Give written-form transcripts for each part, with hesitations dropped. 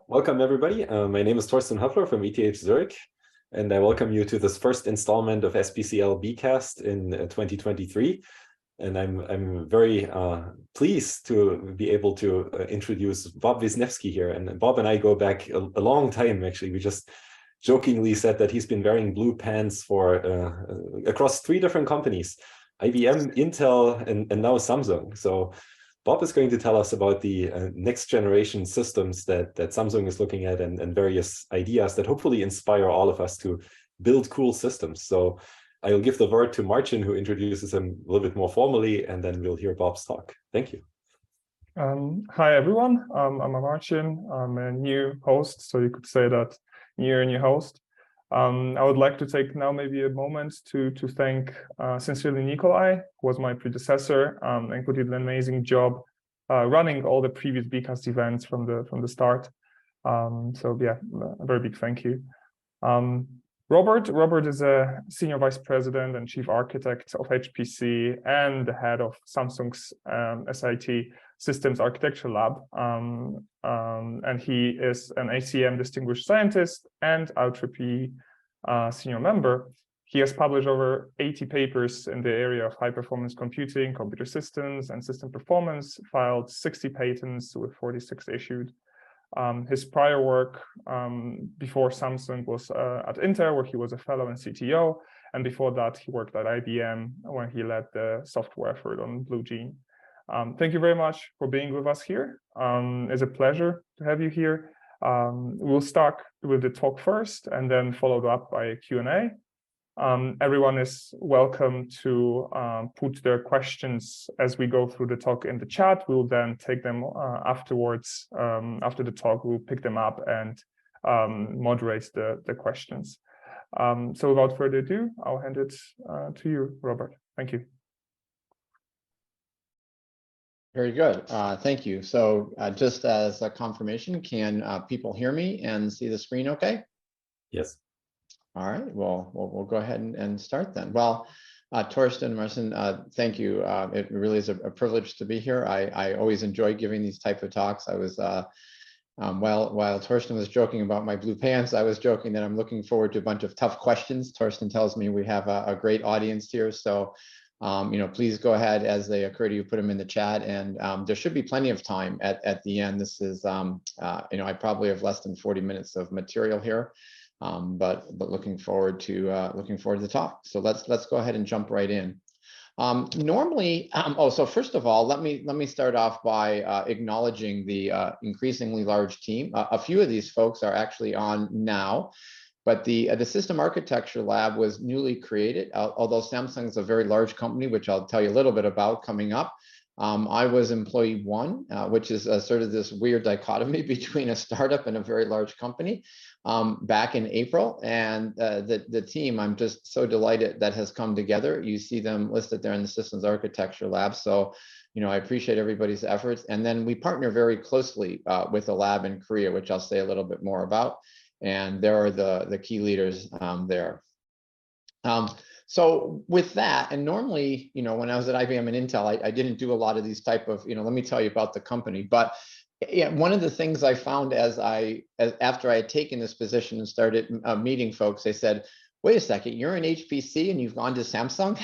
Welcome, everybody. My name is Thorsten Höffler from ETH Zurich, and I welcome you to this first installment of SPCL Bcast in 2023. And I'm very pleased to be able to introduce Bob Wisniewski here. And Bob and I go back a long time, actually. We just jokingly said that he's been wearing blue pants for across 3 different companies, IBM, Intel, and now Samsung. So Bob is going to tell us about the next generation systems that Samsung is looking at and various ideas that hopefully inspire all of us to build cool systems. So I'll give the word to Marcin, who introduces him a little bit more formally, and then we'll hear Bob's talk. Thank you. Hi, everyone. I'm Marcin. I'm a new host, so you could say that new host. I would like to take now maybe a moment to thank sincerely Nikolai, who was my predecessor and who did an amazing job running all the previous Bcast events from the start. So yeah, a very big thank you. Robert is a senior vice president and chief architect of HPC and the head of Samsung's SIT Systems Architecture Lab, and he is an ACM distinguished scientist and IEEE senior member. He has published over 80 papers in the area of high-performance computing, computer systems, and system performance, filed 60 patents with 46 issued. His prior work before Samsung was at Intel, where he was a fellow and CTO, and before that he worked at IBM, where he led the software effort on Blue Gene. Thank you very much for being with us here. It's a pleasure to have you here. We'll start with the talk first and then followed up by a Q&A. Everyone is welcome to put their questions as we go through the talk in the chat. We'll then take them afterwards. After the talk, we'll pick them up and moderate the questions. So without further ado, I'll hand it to you, Robert. Thank you. Very good. Thank you. So just as a confirmation, can people hear me and see the screen okay? Yes. All right, well, we'll go ahead and start then. Well, Thorsten, Marcin, thank you. It really is a privilege to be here. I always enjoy giving these type of talks. I was, while Thorsten was joking about my blue pants, I was joking that I'm looking forward to a bunch of tough questions. Thorsten tells me we have a great audience here, so please go ahead as they occur to you, put them in the chat, and there should be plenty of time at the end. This is, I probably have less than 40 minutes of material here. But looking forward to the talk. So let's go ahead and jump right in. Normally, so first of all, let me start off by acknowledging the increasingly large team. A few of these folks are actually on now, but the System Architecture Lab was newly created. Although Samsung is a very large company, which I'll tell you a little bit about coming up. I was employee 1, which is sort of this weird dichotomy between a startup and a very large company, back in April. And the team, I'm just so delighted that has come together. You see them listed there in the Systems Architecture Lab. So, I appreciate everybody's efforts. And then we partner very closely with a lab in Korea, which I'll say a little bit more about. And there are the key leaders there. So with that, and normally, when I was at IBM and Intel, I didn't do a lot of these type of, let me tell you about the company. But yeah, one of the things I found after I had taken this position and started meeting folks, they said, wait a second, you're in HPC and you've gone to Samsung?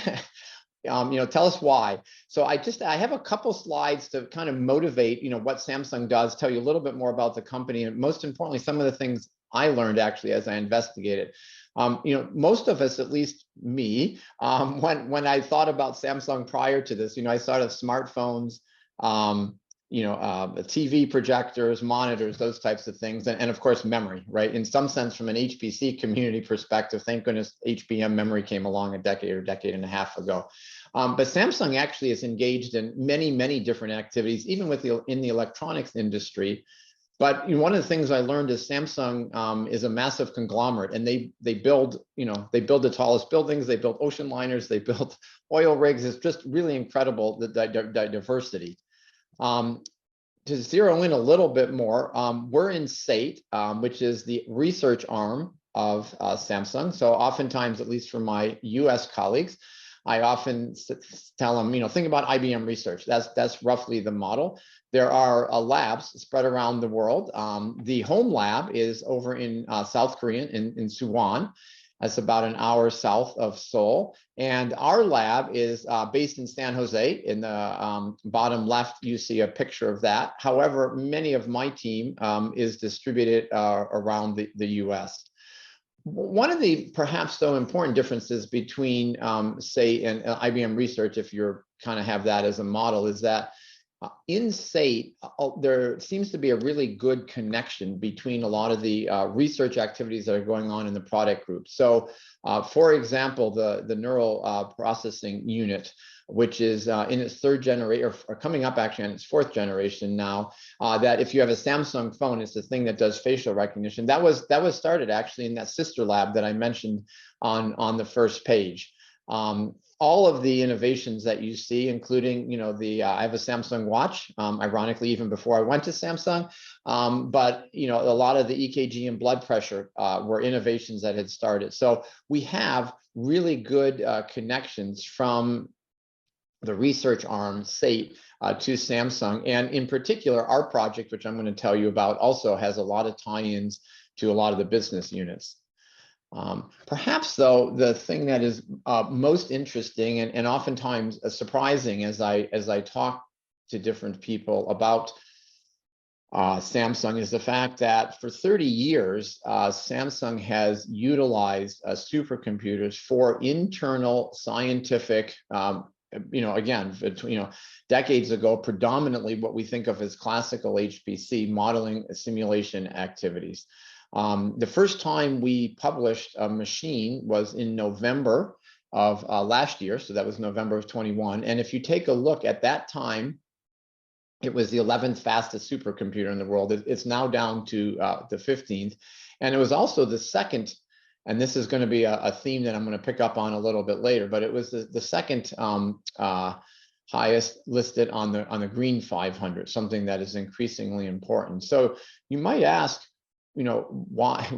Tell us why. So I have a couple slides to kind of motivate, what Samsung does, tell you a little bit more about the company, and most importantly, some of the things I learned actually as I investigated. Most of us, at least me, when I thought about Samsung prior to this, I thought of smartphones, TV projectors, monitors, those types of things, and of course memory, right? In some sense, from an HPC community perspective, thank goodness HBM memory came along a decade and a half ago. But Samsung actually is engaged in many different activities, even in the electronics industry. But one of the things I learned is Samsung is a massive conglomerate, and they build the tallest buildings, they build ocean liners, they build oil rigs. It's just really incredible, the diversity. To zero in a little bit more, we're in SATE, which is the research arm of Samsung. So oftentimes, at least for my US colleagues, I often tell them, think about IBM research. That's roughly the model. There are labs spread around the world. The home lab is over in South Korea, in Suwon. That's about an hour south of Seoul. And our lab is based in San Jose. In the bottom left, you see a picture of that. However, many of my team is distributed around the US. One of the perhaps though important differences between SAIT and IBM research, if you're kind of have that as a model, is that in SAIT, there seems to be a really good connection between a lot of the research activities that are going on in the product group. So, for example, the neural processing unit, which is in its third generation, or coming up actually on its fourth generation now, that if you have a Samsung phone, it's the thing that does facial recognition. That was started actually in that sister lab that I mentioned on the first page. All of the innovations that you see, including, I have a Samsung watch, ironically, even before I went to Samsung, but, a lot of the EKG and blood pressure were innovations that had started. So we have really good connections from the research arm, SAIT, to Samsung. And in particular, our project, which I'm going to tell you about, also has a lot of tie-ins to a lot of the business units. Perhaps, though, the thing that is most interesting and oftentimes surprising as I talk to different people about Samsung is the fact that for 30 years, Samsung has utilized supercomputers for internal scientific, again, decades ago, predominantly what we think of as classical HPC modeling simulation activities. The first time we published a machine was in November of last year. So that was November of 21. And if you take a look at that time, it was the 11th fastest supercomputer in the world. It's now down to the 15th. And it was also the second, and this is going to be a theme that I'm going to pick up on a little bit later, but it was the second highest listed on the Green 500, something that is increasingly important. So you might ask, why is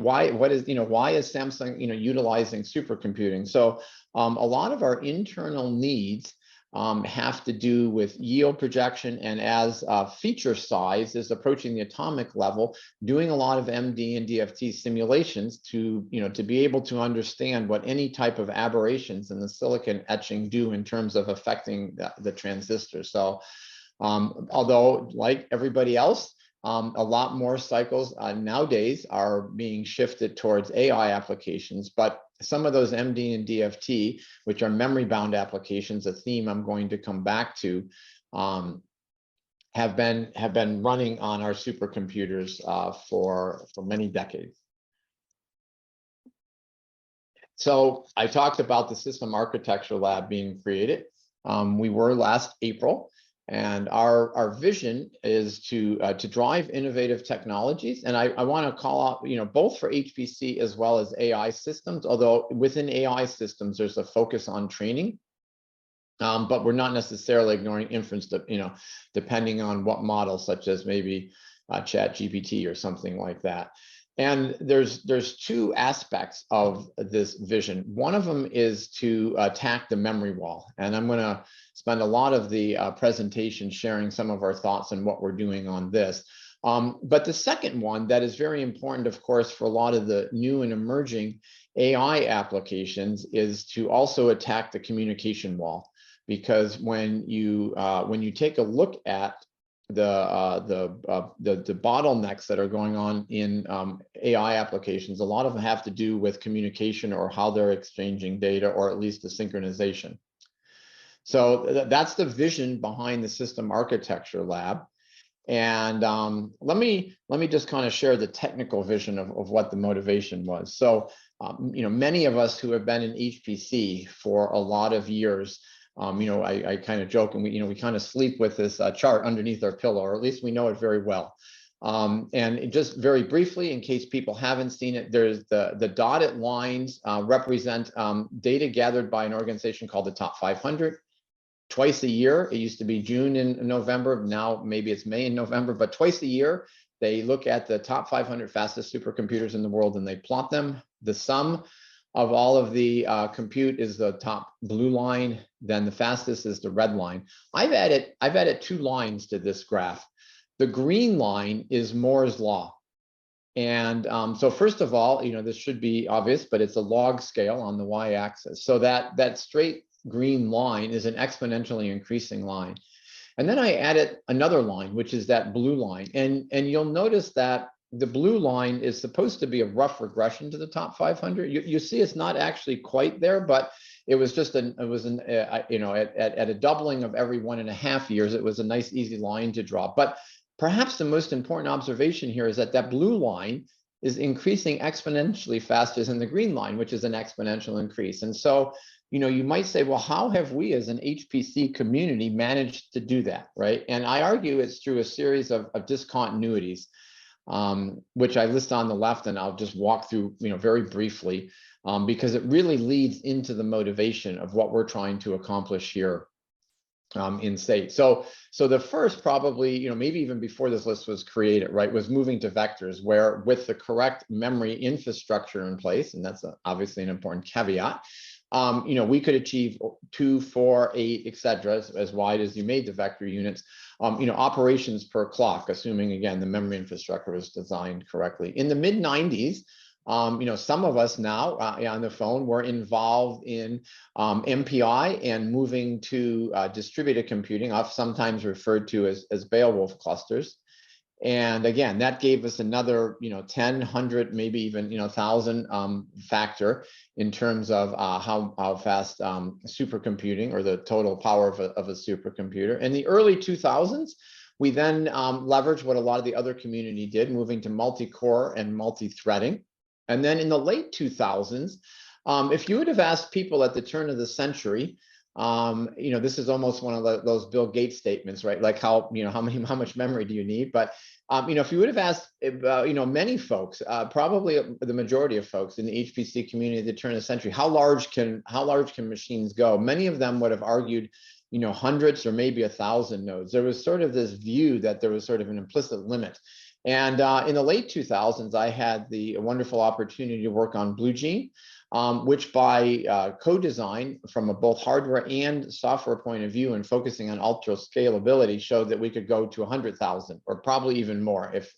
Samsung, utilizing supercomputing? So a lot of our internal needs have to do with yield projection, and as feature size is approaching the atomic level, doing a lot of MD and DFT simulations to be able to understand what any type of aberrations in the silicon etching do in terms of affecting the transistor. So although, like everybody else, a lot more cycles nowadays are being shifted towards AI applications, but some of those MD and DFT, which are memory-bound applications, a theme I'm going to come back to, have been running on our supercomputers for many decades. So I talked about the System Architecture Lab being created. We were last April. And our vision is to drive innovative technologies. And I want to call out, both for HPC as well as AI systems, although within AI systems, there's a focus on training. But we're not necessarily ignoring inference, depending on what model, such as maybe ChatGPT or something like that. And there's two aspects of this vision. One of them is to attack the memory wall. And I'm going to spend a lot of the presentation sharing some of our thoughts on what we're doing on this. But the second one that is very important, of course, for a lot of the new and emerging AI applications is to also attack the communication wall. Because when you take a look at the bottlenecks that are going on in AI applications, a lot of them have to do with communication or how they're exchanging data, or at least the synchronization. So that's the vision behind the System Architecture Lab. And let me just kind of share the technical vision of what the motivation was. So many of us who have been in HPC for a lot of years, I kind of joke, and we kind of sleep with this chart underneath our pillow, or at least we know it very well. And just very briefly, in case people haven't seen it, there's the dotted lines represent data gathered by an organization called the Top 500. Twice a year, it used to be June and November, now maybe it's May and November, but twice a year, they look at the top 500 fastest supercomputers in the world and they plot them. The sum of all of the compute is the top blue line. Then the fastest is the red line. I've added 2 lines to this graph. The green line is Moore's law. And so first of all, this should be obvious, but it's a log scale on the y-axis. So that straight green line is an exponentially increasing line. And then I added another line, which is that blue line. And you'll notice that the blue line is supposed to be a rough regression to the top 500. You see it's not actually quite there, but it was just at a doubling of every 1.5 years, it was a nice easy line to draw. But perhaps the most important observation here is that blue line is increasing exponentially faster than the green line, which is an exponential increase. And so, you might say, well, how have we as an HPC community managed to do that, right? And I argue it's through a series of discontinuities, which I list on the left, and I'll just walk through, very briefly, because it really leads into the motivation of what we're trying to accomplish here in SATE. So the first, probably, maybe even before this list was created, right, was moving to vectors, where with the correct memory infrastructure in place, and that's obviously an important caveat, we could achieve 2, 4, 8, etc., as wide as you made the vector units, operations per clock, assuming, again, the memory infrastructure was designed correctly. In the mid-90s, some of us now on the phone were involved in MPI and moving to distributed computing, sometimes referred to as Beowulf clusters. And again, that gave us another, 10, 100, maybe even, 1,000 factor in terms of how fast supercomputing, or the total power of a supercomputer. In the early 2000s, we then leveraged what a lot of the other community did, moving to multi-core and multi-threading. And then in the late 2000s, if you would have asked people at the turn of the century, this is almost one of those Bill Gates statements, right? Like how much memory do you need? But if you would have asked, many folks, probably the majority of folks in the HPC community at the turn of the century, how large can machines go? Many of them would have argued, hundreds or maybe 1,000 nodes. There was sort of this view that there was sort of an implicit limit. And in the late 2000s, I had the wonderful opportunity to work on Blue Gene, which by co-design from a both hardware and software point of view and focusing on ultra scalability showed that we could go to 100,000 or probably even more if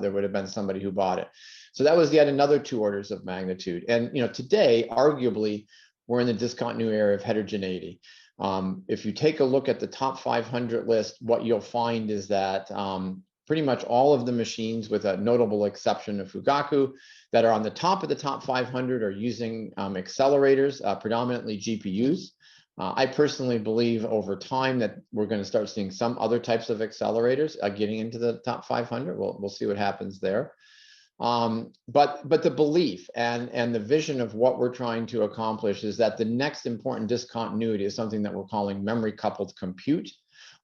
there would have been somebody who bought it. So that was yet another 2 orders of magnitude. And today, arguably, we're in the discontinuity area of heterogeneity. If you take a look at the top 500 list, what you'll find is that pretty much all of the machines, with a notable exception of Fugaku, that are on the top of the top 500 are using accelerators, predominantly GPUs. I personally believe over time that we're going to start seeing some other types of accelerators getting into the top 500. We'll see what happens there. But the belief and the vision of what we're trying to accomplish is that the next important discontinuity is something that we're calling memory coupled compute,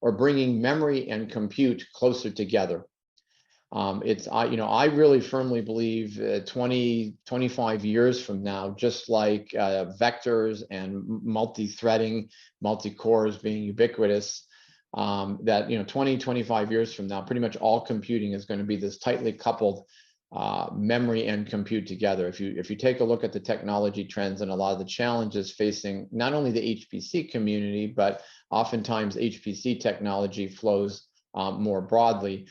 or bringing memory and compute closer together. I really firmly believe 20, 25 years from now, just like vectors and multi-threading, multi-cores being ubiquitous, that 20, 25 years from now, pretty much all computing is going to be this tightly coupled memory and compute together. If you take a look at the technology trends and a lot of the challenges facing not only the HPC community, but oftentimes HPC technology flows more broadly,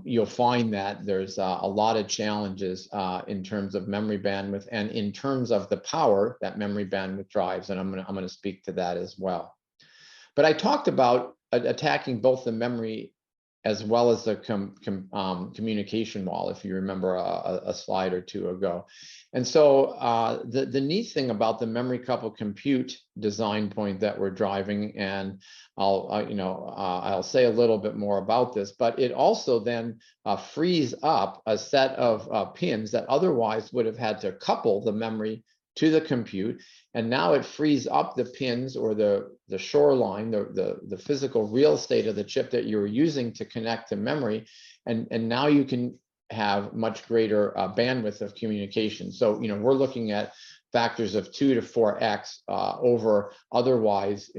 you'll find that there's a lot of challenges in terms of memory bandwidth and in terms of the power that memory bandwidth drives. And I'm going to speak to that as well. But I talked about attacking both the memory as well as the communication wall, if you remember a slide or 2 ago. And so the neat thing about the memory coupled compute design point that we're driving, and I'll say a little bit more about this, but it also then frees up a set of pins that otherwise would have had to couple the memory to the compute, and now it frees up the pins, or the shoreline, the physical real estate of the chip that you were using to connect to memory, and now you can have much greater bandwidth of communication. So we're looking at factors of 2 to 4x over otherwise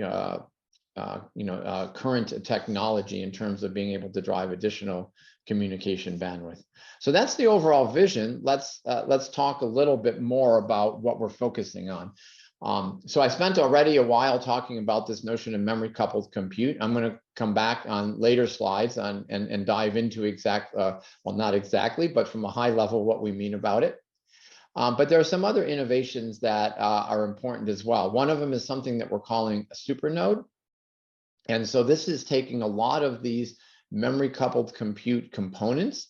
current technology in terms of being able to drive additional communication bandwidth. So that's the overall vision. Let's talk a little bit more about what we're focusing on. So I spent already a while talking about this notion of memory coupled compute. I'm going to come back on later slides and dive into well, not exactly, but from a high level, what we mean about it. But there are some other innovations that are important as well. One of them is something that we're calling a supernode. And so this is taking a lot of these memory coupled compute components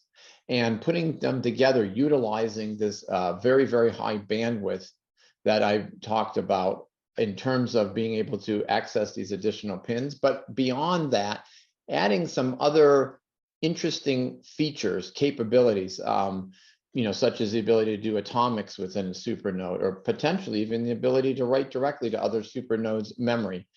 and putting them together, utilizing this very, very high bandwidth that I talked about in terms of being able to access these additional pins. But beyond that, adding some other interesting features, capabilities, such as the ability to do atomics within a supernode, or potentially even the ability to write directly to other supernodes' memory.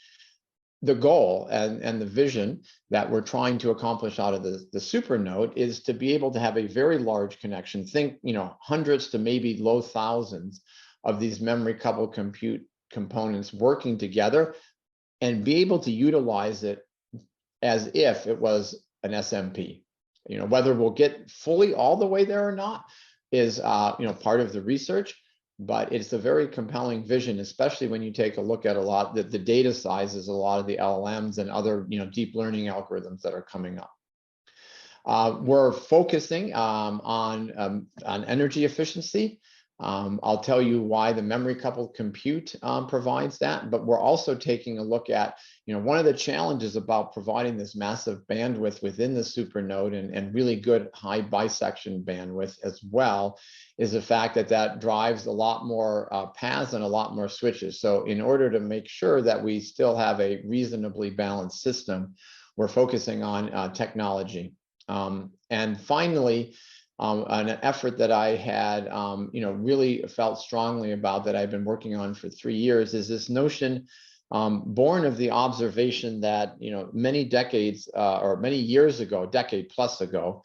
The goal and the vision that we're trying to accomplish out of the supernode is to be able to have a very large connection. Think, hundreds to maybe low thousands of these memory coupled compute components working together and be able to utilize it as if it was an SMP. Whether we'll get fully all the way there or not is, part of the research, but it's a very compelling vision, especially when you take a look at a lot the data sizes, a lot of the LLMs and other, deep learning algorithms that are coming up. We're focusing on energy efficiency. I'll tell you why the memory coupled compute provides that, but we're also taking a look at, one of the challenges about providing this massive bandwidth within the supernode and really good high bisection bandwidth as well is the fact that drives a lot more paths and a lot more switches. So in order to make sure that we still have a reasonably balanced system, we're focusing on technology. And finally, an effort that I had, really felt strongly about, that I've been working on for 3 years, is this notion born of the observation that, many decades or many years ago, decade plus ago,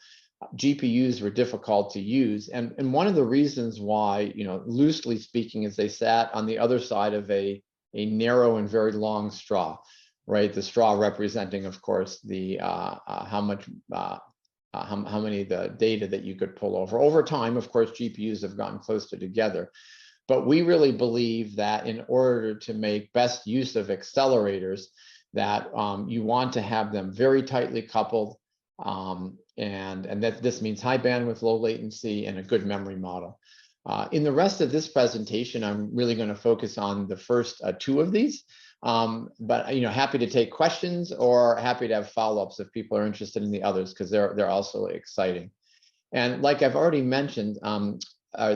GPUs were difficult to use. And one of the reasons why, loosely speaking, is they sat on the other side of a narrow and very long straw, right? The straw representing, of course, the how many the data that you could pull over. Over time, of course, GPUs have gotten closer together. But we really believe that in order to make best use of accelerators, that you want to have them very tightly coupled, and that this means high bandwidth, low latency, and a good memory model. In the rest of this presentation, I'm really going to focus on the first 2 of these. But happy to take questions, or happy to have follow-ups if people are interested in the others, because they're also exciting. And like I've already mentioned,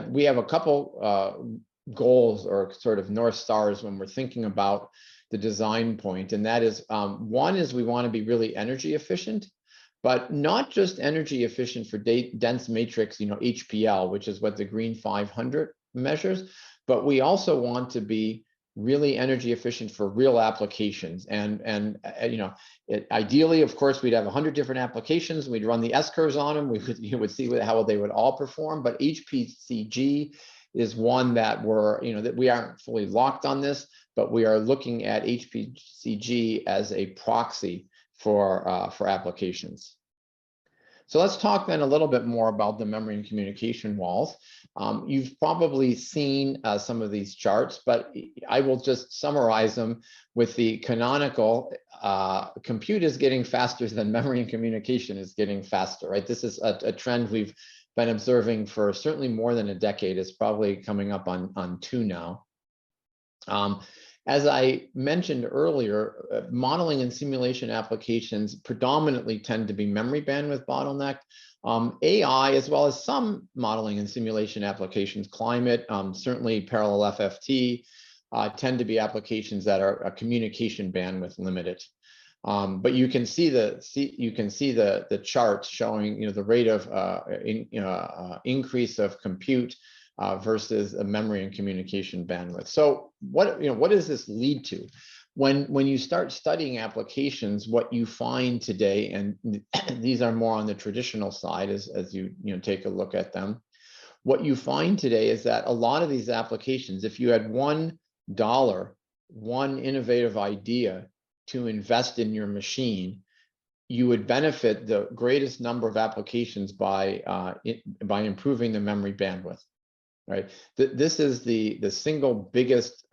we have a couple goals, or sort of North Stars, when we're thinking about the design point. And that is, one is we want to be really energy efficient, but not just energy efficient for dense matrix, HPL, which is what the Green 500 measures, but we also want to be really energy efficient for real applications. And ideally, of course, we'd have 100 different applications. We'd run the S-curves on them. You would see how they would all perform. But HPCG is one that that we aren't fully locked on this, but we are looking at HPCG as a proxy for applications. So let's talk then a little bit more about the memory and communication walls. You've probably seen some of these charts, but I will just summarize them with the canonical compute is getting faster than memory and communication is getting faster, right? This is a trend we've been observing for certainly more than a decade. It's probably coming up on 2 now. As I mentioned earlier, modeling and simulation applications predominantly tend to be memory bandwidth bottlenecked. AI, as well as some modeling and simulation applications, climate, certainly parallel FFT, tend to be applications that are communication bandwidth limited. But you can see the charts showing the rate of increase of compute versus a memory and communication bandwidth. So what does this lead to? When you start studying applications, what you find today, and these are more on the traditional side as you take a look at them, what you find today is that a lot of these applications, if you had $1, one innovative idea to invest in your machine, you would benefit the greatest number of applications by improving the memory bandwidth, right? This is the single biggest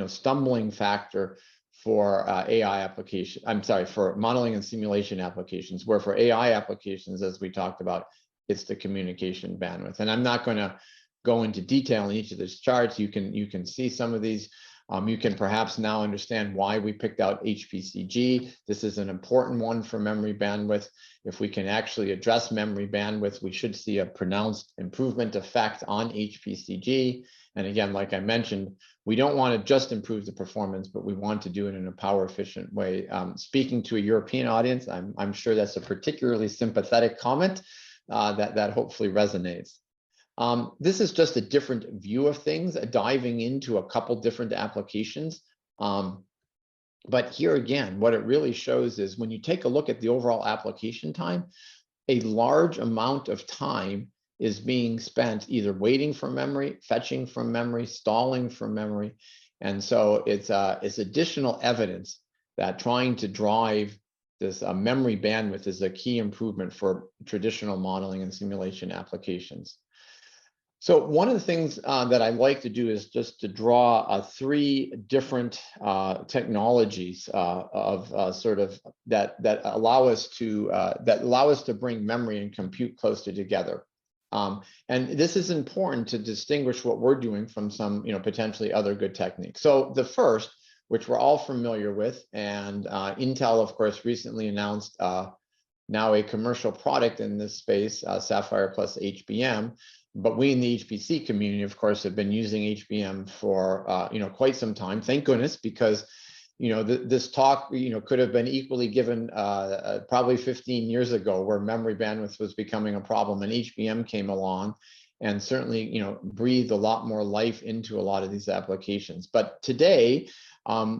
stumbling factor for AI application. I'm sorry, for modeling and simulation applications, where for AI applications, as we talked about, it's the communication bandwidth. And I'm not going to go into detail in each of these charts. You can see some of these. You can perhaps now understand why we picked out HPCG. This is an important one for memory bandwidth. If we can actually address memory bandwidth, we should see a pronounced improvement effect on HPCG. And again, like I mentioned, we don't want to just improve the performance, but we want to do it in a power efficient way. Speaking to a European audience, I'm sure that's a particularly sympathetic comment that hopefully resonates. This is just a different view of things, diving into a couple different applications. But here again, what it really shows is when you take a look at the overall application time, a large amount of time is being spent either waiting for memory, fetching from memory, stalling for memory. And so it's additional evidence that trying to drive this memory bandwidth is a key improvement for traditional modeling and simulation applications. So one of the things that I like to do is just to draw 3 different technologies that allow us to bring memory and compute closer together. And this is important to distinguish what we're doing from some potentially other good techniques. So the first, which we're all familiar with, and Intel, of course, recently announced now a commercial product in this space, Sapphire plus HBM. But we in the HPC community, of course, have been using HBM for quite some time. Thank goodness, because this talk could have been equally given probably 15 years ago, where memory bandwidth was becoming a problem, and HBM came along and certainly breathed a lot more life into a lot of these applications. But today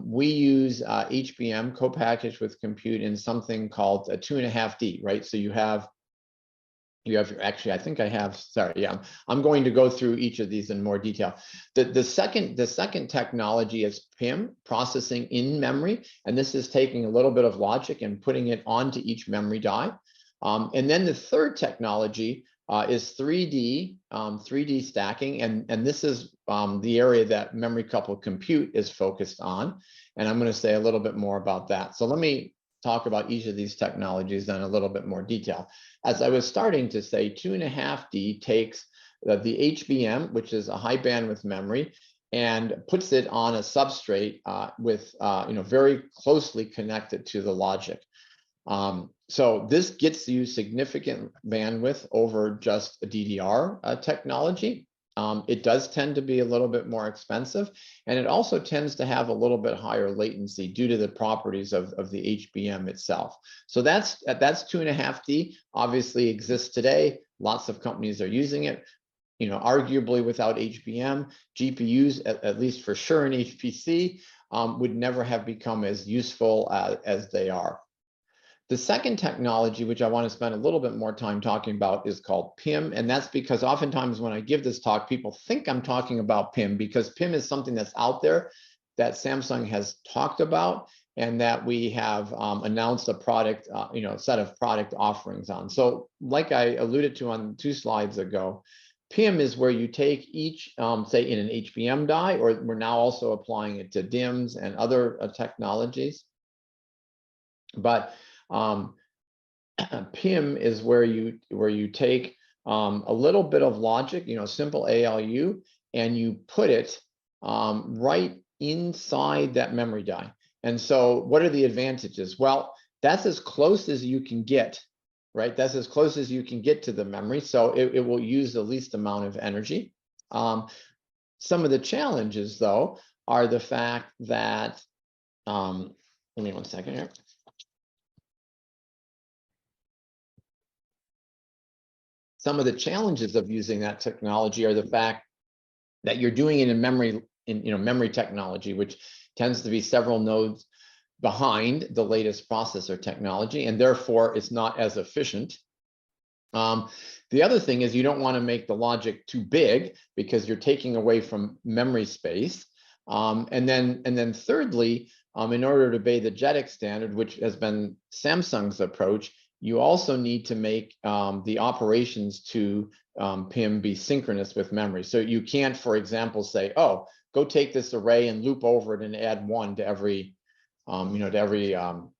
we use HBM co-packaged with compute in something called a 2.5D, right? So you have actually, I think I have, sorry, yeah, I'm going to go through each of these in more detail. The second technology is PIM, processing in memory, and this is taking a little bit of logic and putting it onto each memory die. And then the third technology is 3D stacking, and this is the area that memory coupled compute is focused on, and I'm going to say a little bit more about that. So let me talk about each of these technologies in a little bit more detail. As I was starting to say, 2.5D takes the HBM, which is a high bandwidth memory, and puts it on a substrate with very closely connected to the logic. So this gets you significant bandwidth over just a DDR technology. It does tend to be a little bit more expensive, and it also tends to have a little bit higher latency due to the properties of the HBM itself. So that's 2.5D, obviously exists today. Lots of companies are using it. Arguably without HBM, GPUs, at least for sure in HPC, would never have become as useful as they are. The second technology, which I want to spend a little bit more time talking about, is called PIM. And that's because oftentimes when I give this talk, people think I'm talking about PIM, because PIM is something that's out there that Samsung has talked about and that we have announced a product, set of product offerings on. So like I alluded to on 2 slides ago, PIM is where you take each, say in an HBM die, or we're now also applying it to DIMMs and other technologies. But PIM is where you take a little bit of logic, simple ALU, and you put it right inside that memory die. And so what are the advantages? Well, that's as close as you can get, right? That's as close as you can get to the memory. So it will use the least amount of energy. Some of the challenges, though, are the fact that, give me 1 second here. Some of the challenges of using that technology are the fact that you're doing it in memory technology, which tends to be several nodes behind the latest processor technology, and therefore it's not as efficient. The other thing is you don't want to make the logic too big because you're taking away from memory space. And then thirdly, in order to obey the JEDEC standard, which has been Samsung's approach, you also need to make the operations to PIM be synchronous with memory. So you can't, for example, say, oh, go take this array and loop over it and add 1 to every, to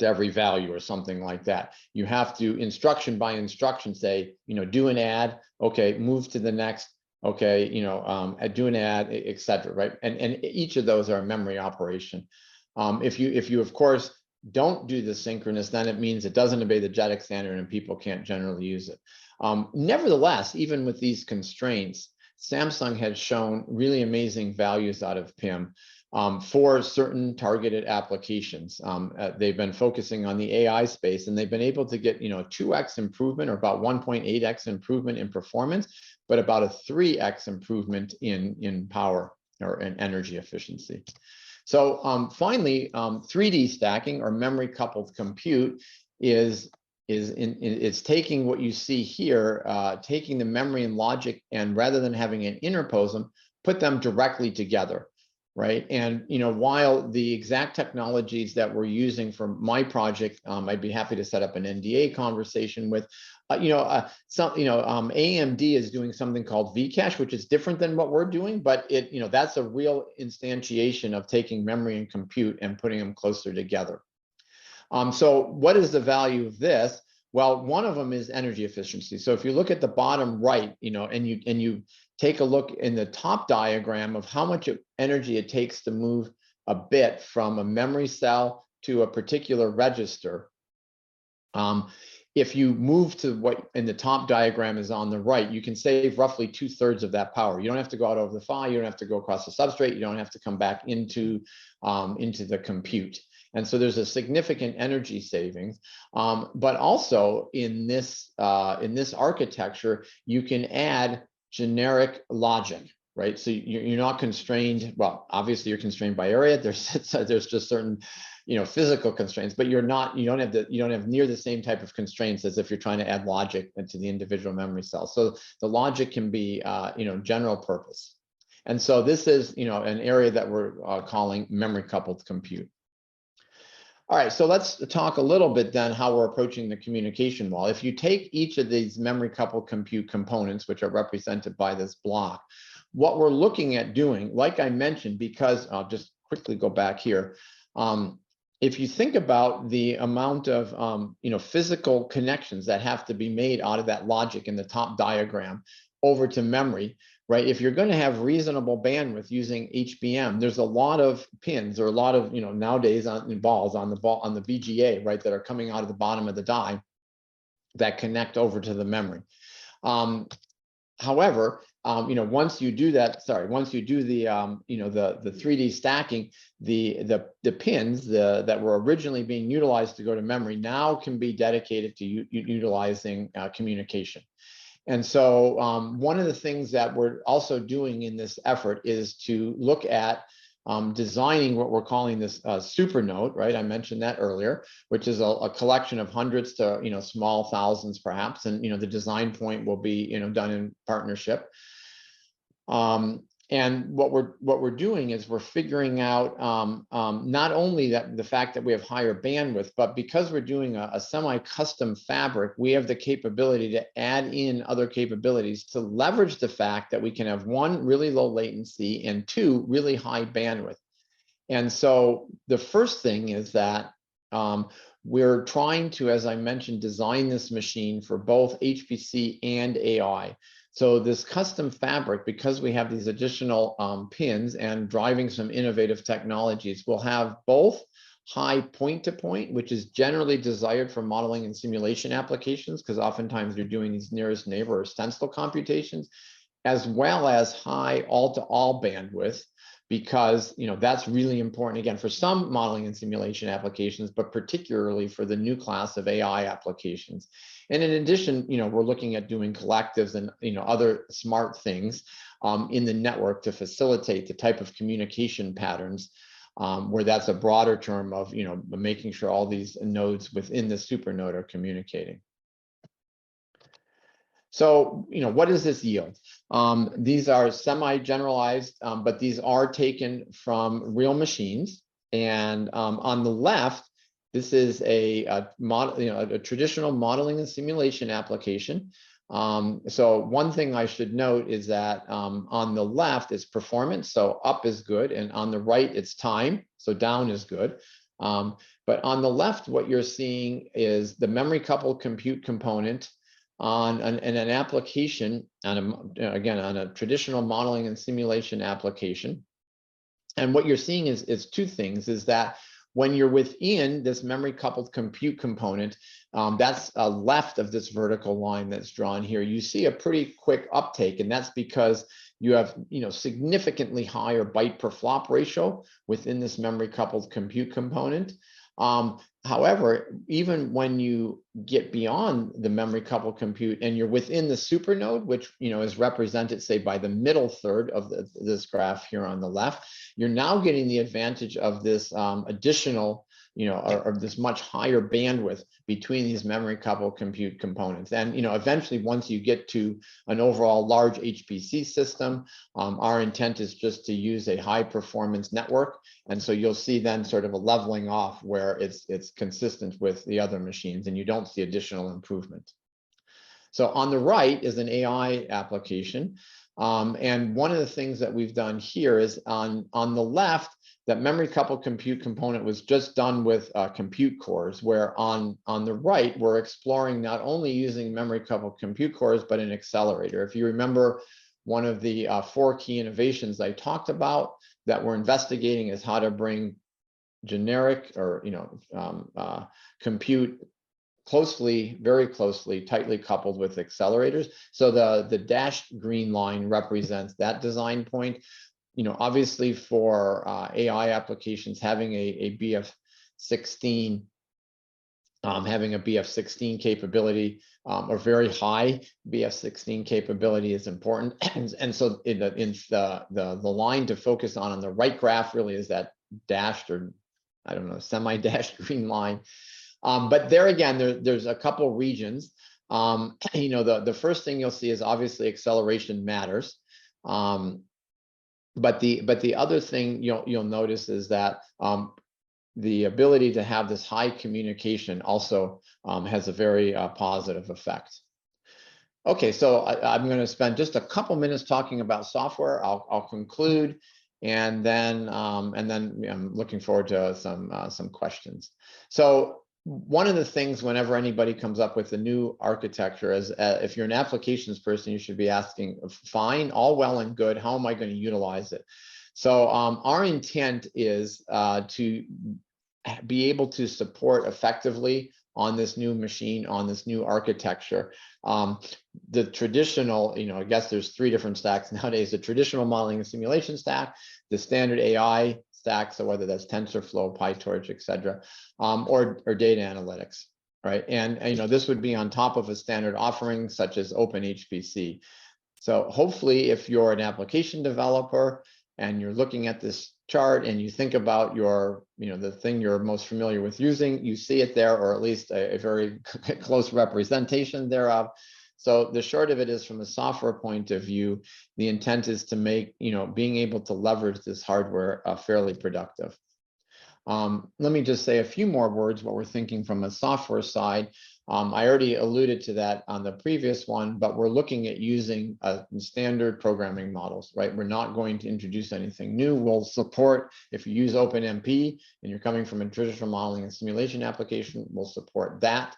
every value or something like that. You have to instruction by instruction say, do an add, okay, move to the next, okay, do an add, etc. Right? And each of those are a memory operation. If you of course don't do the synchronous, then it means it doesn't obey the JEDEC standard and people can't generally use it. Nevertheless, even with these constraints, Samsung has shown really amazing values out of PIM for certain targeted applications. They've been focusing on the AI space, and they've been able to get 2x improvement or about 1.8x improvement in performance, but about a 3x improvement in power or in energy efficiency. So finally, 3D stacking or memory coupled compute it's taking what you see here, taking the memory and logic, and rather than having an interpose them, put them directly together, right? And while the exact technologies that we're using for my project, I'd be happy to set up an NDA conversation with. AMD is doing something called Vcache, which is different than what we're doing, but that's a real instantiation of taking memory and compute and putting them closer together. So what is the value of this? Well, one of them is energy efficiency. So if you look at the bottom right, and you take a look in the top diagram of how much energy it takes to move a bit from a memory cell to a particular register. If you move to what in the top diagram is on the right, you can save roughly 2/3 of that power. You don't have to go out over the PHY, you don't have to go across the substrate, you don't have to come back into the compute. And so there's a significant energy savings, but also in this architecture, you can add generic logic, right? So you're not constrained. Well, obviously you're constrained by area. There's just certain physical constraints, but you don't have near the same type of constraints as if you're trying to add logic into the individual memory cells. So the logic can be general purpose, and so this is an area that we're calling memory coupled compute. All right, so let's talk a little bit then how we're approaching the communication wall. If you take each of these memory coupled compute components, which are represented by this block, what we're looking at doing, like I mentioned, because I'll just quickly go back here. If you think about the amount of physical connections that have to be made out of that logic in the top diagram over to memory, right? If you're going to have reasonable bandwidth using HBM, there's a lot of pins or a lot of nowadays balls on the VGA, right, that are coming out of the bottom of the die that connect over to the memory. However, once you do that, once you do the the 3D stacking, the pins that were originally being utilized to go to memory now can be dedicated to utilizing communication. And so one of the things that we're also doing in this effort is to look at designing what we're calling this super node, right? I mentioned that earlier, which is a collection of hundreds to small thousands perhaps, and the design point will be done in partnership. And what we're doing is we're figuring out not only the fact that we have higher bandwidth, but because we're doing a semi-custom fabric, we have the capability to add in other capabilities to leverage the fact that we can have 1, really low latency, and 2, really high bandwidth. And so the first thing is that we're trying to, as I mentioned, design this machine for both HPC and AI. So this custom fabric, because we have these additional pins and driving some innovative technologies, will have both high point-to-point, which is generally desired for modeling and simulation applications, because oftentimes you're doing these nearest neighbor or stencil computations, as well as high all-to-all bandwidth, because that's really important, again, for some modeling and simulation applications, but particularly for the new class of AI applications. And in addition, we're looking at doing collectives and other smart things in the network to facilitate the type of communication patterns, where that's a broader term of making sure all these nodes within the supernode are communicating. So, what does this yield? These are semi-generalized, but these are taken from real machines. And on the left, this is a traditional modeling and simulation application. So one thing I should note is that on the left is performance, so up is good, and on the right it's time, so down is good. But on the left, what you're seeing is the memory coupled compute component on an application, again, on a traditional modeling and simulation application. And what you're seeing is two things, is that when you're within this memory coupled compute component, that's left of this vertical line that's drawn here, you see a pretty quick uptake, and that's because you have significantly higher byte per flop ratio within this memory coupled compute component. However, even when you get beyond the memory coupled compute and you're within the supernode, which is represented, say, by the middle third of this graph here on the left, you're now getting the advantage of this additional, or this much higher bandwidth between these memory coupled compute components. And eventually, once you get to an overall large HPC system, our intent is just to use a high performance network. And so you'll see then sort of a leveling off where it's consistent with the other machines and you don't see additional improvement. So on the right is an AI application. And one of the things that we've done here is on the left, that memory coupled compute component was just done with compute cores, where on the right, we're exploring not only using memory coupled compute cores, but an accelerator. If you remember, one of the 4 key innovations I talked about that we're investigating is how to bring generic or compute very closely, tightly coupled with accelerators. So the dashed green line represents that design point. Obviously for AI applications, having a BF16, having a BF16 capability or very high BF16 capability is important. And so the line to focus on the right graph really is that dashed, or I don't know, semi-dashed green line. But there again, there's a couple regions. The first thing you'll see is obviously acceleration matters. But the other thing you'll notice is that the ability to have this high communication also has a very positive effect. Okay, so I'm going to spend just a couple minutes talking about software. I'll conclude, and then I'm looking forward to some questions. So one of the things whenever anybody comes up with a new architecture is if you're an applications person, you should be asking, fine, all well and good, how am I going to utilize it? So our intent is to be able to support effectively on this new machine, on this new architecture. The traditional, I guess there's 3 different stacks nowadays: the traditional modeling and simulation stack, the standard AI stack, so whether that's TensorFlow, PyTorch, et cetera, or data analytics, right? And this would be on top of a standard offering such as OpenHPC. So hopefully, if you're an application developer and you're looking at this chart and you think about your, the thing you're most familiar with using, you see it there, or at least a very close representation thereof. So the short of it is, from a software point of view, the intent is to make, being able to leverage this hardware fairly productive. Let me just say a few more words what we're thinking from a software side. I already alluded to that on the previous one, but we're looking at using standard programming models, right? We're not going to introduce anything new. We'll support, if you use OpenMP and you're coming from a traditional modeling and simulation application, we'll support that.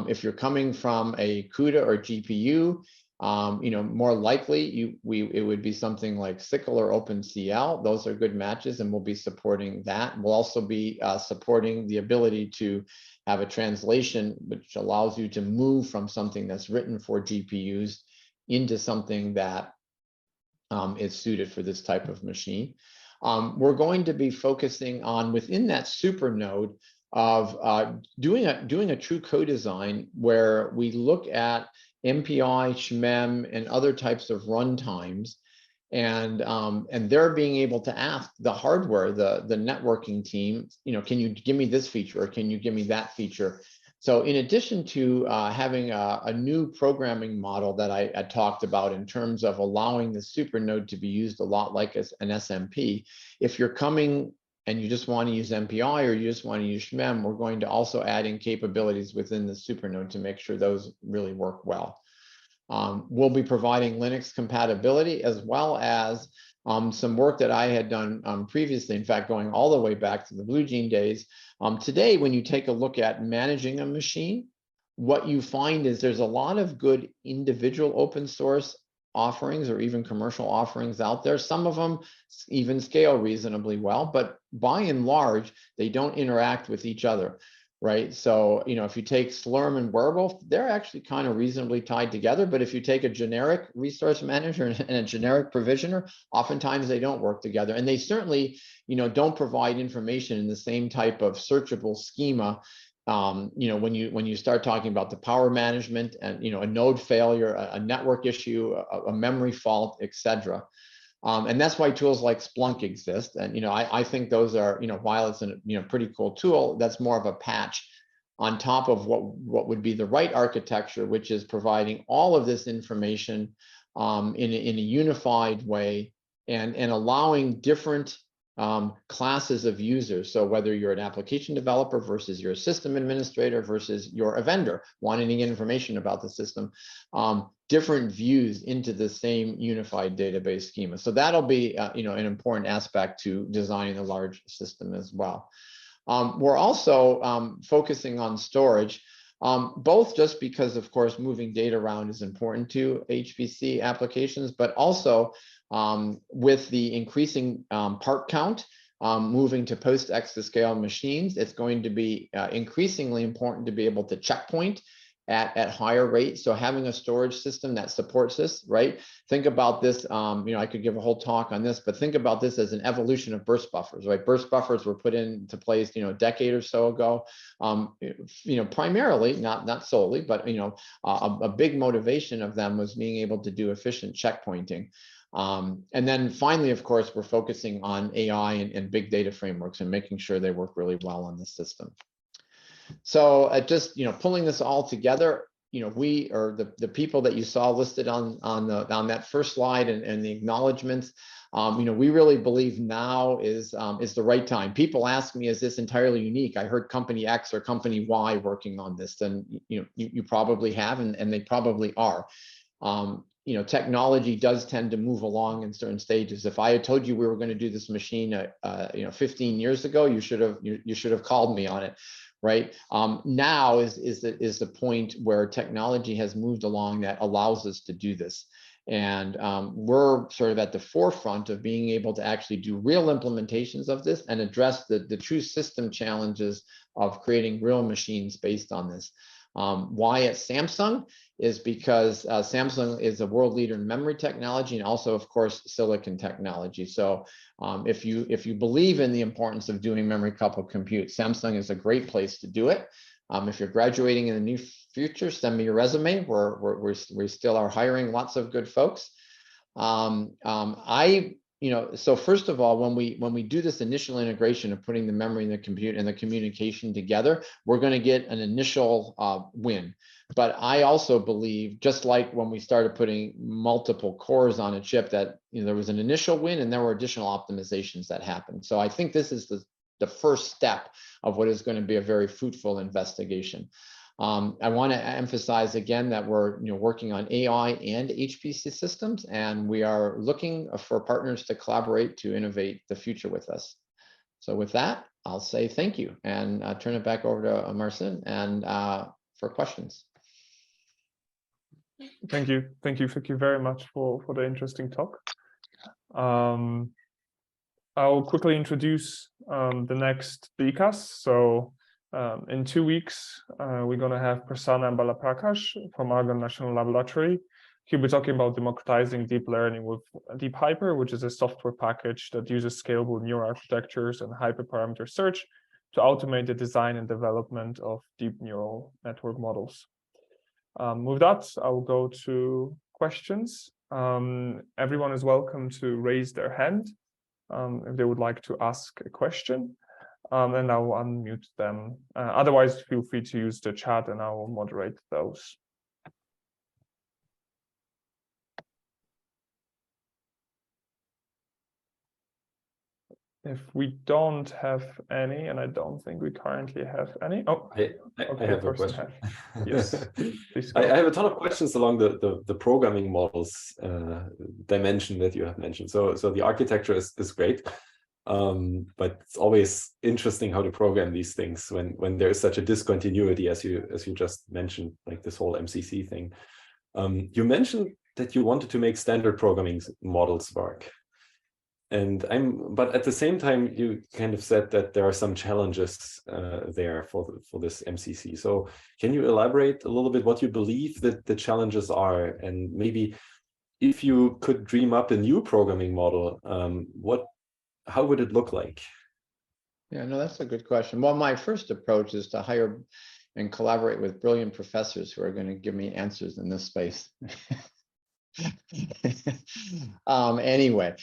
If you're coming from a CUDA or GPU, more likely it would be something like SYCL or OpenCL. Those are good matches, and we'll be supporting that. We'll also be supporting the ability to have a translation which allows you to move from something that's written for GPUs into something that is suited for this type of machine. We're going to be focusing on, within that super node, of doing a true co-design where we look at MPI, SHMEM, and other types of runtimes, and they're being able to ask the hardware, the networking team, can you give me this feature, or can you give me that feature? So in addition to having a new programming model that I talked about in terms of allowing the super node to be used a lot like an SMP, if you're coming and you just want to use MPI or you just want to use SHMEM, we're going to also add in capabilities within the supernode to make sure those really work well. We'll be providing Linux compatibility as well as some work that I had done previously, in fact, going all the way back to the Blue Gene days. Today, when you take a look at managing a machine, what you find is there's a lot of good individual open source offerings or even commercial offerings out there. Some of them even scale reasonably well, but by and large, they don't interact with each other, right? So, you know, if you take Slurm and Wearable, they're actually kind of reasonably tied together. But if you take a generic resource manager and a generic provisioner, oftentimes they don't work together. And they certainly, you know, don't provide information in the same type of searchable schema. You know, when you start talking about the power management and, you know, a node failure, a network issue, a memory fault, etc. And that's why tools like Splunk exist. And, you know, I think those are, you know, while it's a, you know, pretty cool tool, that's more of a patch on top of what would be the right architecture, which is providing all of this information in a unified way and allowing different classes of users. So whether you're an application developer versus you're a system administrator versus you're a vendor wanting to get information about the system, different views into the same unified database schema. So that'll be you know, an important aspect to designing a large system as well. We're also focusing on storage, both just because, of course, moving data around is important to HPC applications, but also with the increasing part count, moving to post-exascale machines, it's going to be increasingly important to be able to checkpoint at higher rates. So having a storage system that supports this, right? Think about this, you know, I could give a whole talk on this, but think about this as an evolution of burst buffers, right? Burst buffers were put into place, you know, a decade or so ago, you know, primarily, not solely, but, you know, a big motivation of them was being able to do efficient checkpointing. And then finally, of course, we're focusing on AI and big data frameworks and making sure they work really well on the system. So just, you know, pulling this all together, you know, we are the people that you saw listed on that first slide and the acknowledgements. You know, we really believe now is the right time. People ask me, is this entirely unique? I heard company X or company Y working on this. Then, you know, you probably have, and they probably are. You know, technology does tend to move along in certain stages. If I had told you we were going to do this machine, you know, 15 years ago, you should have called me on it, right? Now is the point where technology has moved along that allows us to do this, and we're sort of at the forefront of being able to actually do real implementations of this and address the true system challenges of creating real machines based on this. Why at Samsung is because Samsung is a world leader in memory technology and also, of course, silicon technology. So if you believe in the importance of doing memory coupled compute, Samsung is a great place to do it. If you're graduating in the near future, send me your resume. We still are hiring lots of good folks. You know, so first of all, when we do this initial integration of putting the memory and the compute and the communication together, we're going to get an initial win. But I also believe, just like when we started putting multiple cores on a chip, that, you know, there was an initial win and there were additional optimizations that happened. So I think this is the first step of what is going to be a very fruitful investigation. I want to emphasize again that we're, you know, working on AI and HPC systems, and we are looking for partners to collaborate to innovate the future with us. So with that, I'll say thank you and turn it back over to Marcin and for questions. Thank you very much for the interesting talk. I'll quickly introduce the next speakers. So in 2 weeks, we're going to have Prasanna Balaprakash from Argonne National Laboratory. He'll be talking about democratizing deep learning with DeepHyper, which is a software package that uses scalable neural architectures and hyperparameter search to automate the design and development of deep neural network models. With that, I'll go to questions. Everyone is welcome to raise their hand if they would like to ask a question. And I will unmute them. Otherwise, feel free to use the chat and I will moderate those. If we don't have any, and I don't think we currently have any. Oh, I okay, have a Thorsten question. Yes, please I go. have a ton of questions along the programming models dimension that you have mentioned. So the architecture is great, but it's always interesting how to program these things when there is such a discontinuity as you just mentioned, like this whole MCC thing. You mentioned that you wanted to make standard programming models work. But at the same time, you kind of said that there are some challenges there for this MCC. So can you elaborate a little bit what you believe that the challenges are, and maybe if you could dream up a new programming model, how would it look like? Yeah, no, that's a good question. Well, my first approach is to hire and collaborate with brilliant professors who are going to give me answers in this space. Anyway,